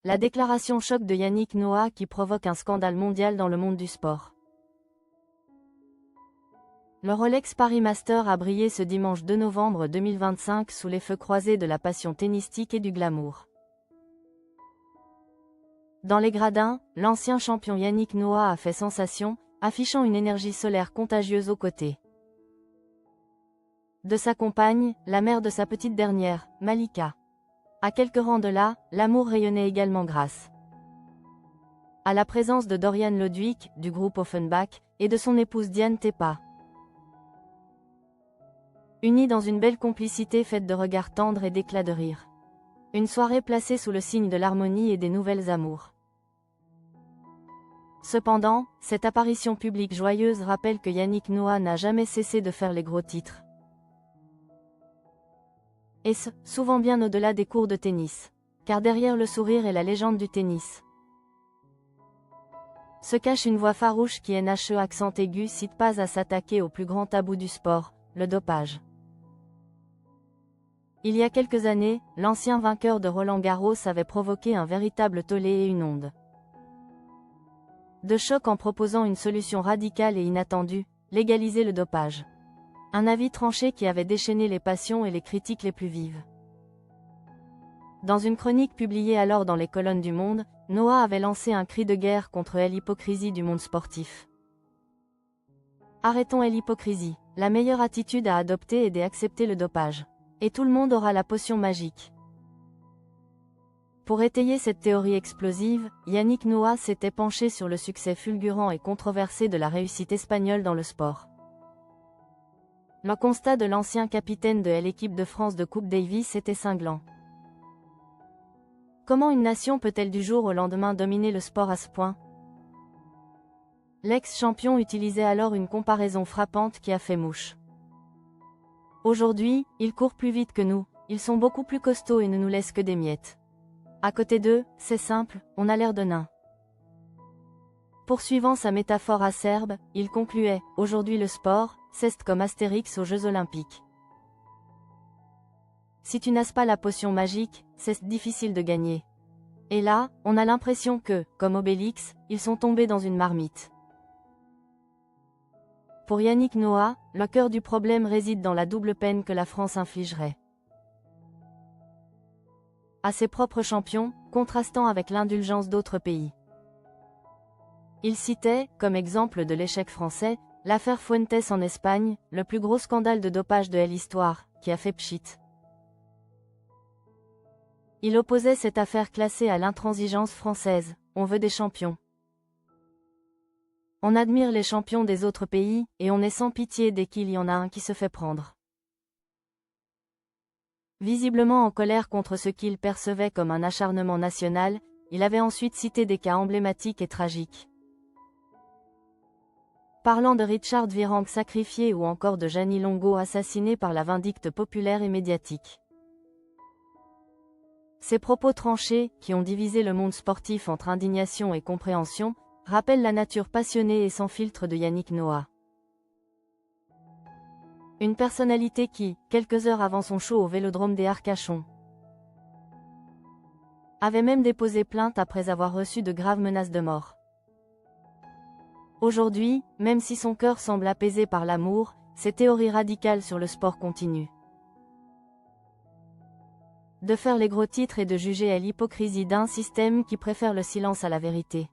La déclaration choc de Yannick Noah qui provoque un scandale mondial dans le monde du sport. Le Rolex Paris Master a brillé ce dimanche 2 novembre 2025 sous les feux croisés de la passion tennistique et du glamour. Dans les gradins, l'ancien champion Yannick Noah a fait sensation, affichant une énergie solaire contagieuse aux côtés de sa compagne, la mère de sa petite dernière, Malika. À quelques rangs de là, l'amour rayonnait également grâce à la présence de Dorian Lodwick, du groupe Offenbach, et de son épouse Diane Tepa. Unis dans une belle complicité faite de regards tendres et d'éclats de rire. Une soirée placée sous le signe de l'harmonie et des nouvelles amours. Cependant, cette apparition publique joyeuse rappelle que Yannick Noah n'a jamais cessé de faire les gros titres. Et ce, souvent bien au-delà des cours de tennis. Car derrière le sourire et la légende du tennis se cache une voix farouche qui NHE accent aigu cite pas à s'attaquer au plus grand tabou du sport, le dopage. Il y a quelques années, l'ancien vainqueur de Roland-Garros avait provoqué un véritable tollé et une onde de choc en proposant une solution radicale et inattendue, légaliser le dopage. Un avis tranché qui avait déchaîné les passions et les critiques les plus vives. Dans une chronique publiée alors dans les colonnes du Monde, Noah avait lancé un cri de guerre contre l'hypocrisie du monde sportif. Arrêtons l'hypocrisie. La meilleure attitude à adopter est d'accepter le dopage. Et tout le monde aura la potion magique. Pour étayer cette théorie explosive, Yannick Noah s'était penché sur le succès fulgurant et controversé de la réussite espagnole dans le sport. Le constat de l'ancien capitaine de l'équipe de France de Coupe Davis était cinglant. Comment une nation peut-elle du jour au lendemain dominer le sport à ce point? L'ex-champion utilisait alors une comparaison frappante qui a fait mouche. Aujourd'hui, ils courent plus vite que nous, ils sont beaucoup plus costauds et ne nous laissent que des miettes. À côté d'eux, c'est simple, on a l'air de nains. Poursuivant sa métaphore acerbe, il concluait, aujourd'hui le sport, c'est comme Astérix aux Jeux Olympiques. Si tu n'as pas la potion magique, c'est difficile de gagner. Et là, on a l'impression que, comme Obélix, ils sont tombés dans une marmite. Pour Yannick Noah, le cœur du problème réside dans la double peine que la France infligerait à ses propres champions, contrastant avec l'indulgence d'autres pays. Il citait, comme exemple de l'échec français, l'affaire Fuentes en Espagne, le plus gros scandale de dopage de l'histoire, qui a fait pchit. Il opposait cette affaire classée à l'intransigeance française, on veut des champions. On admire les champions des autres pays, et on est sans pitié dès qu'il y en a un qui se fait prendre. Visiblement en colère contre ce qu'il percevait comme un acharnement national, il avait ensuite cité des cas emblématiques et tragiques. Parlant de Richard Virenque sacrifié ou encore de Jeannie Longo assassinée par la vindicte populaire et médiatique. Ces propos tranchés, qui ont divisé le monde sportif entre indignation et compréhension, rappellent la nature passionnée et sans filtre de Yannick Noah. Une personnalité qui, quelques heures avant son show au Vélodrome des Arcachons, avait même déposé plainte après avoir reçu de graves menaces de mort. Aujourd'hui, même si son cœur semble apaisé par l'amour, ses théories radicales sur le sport continuent de faire les gros titres et de juger à l'hypocrisie d'un système qui préfère le silence à la vérité.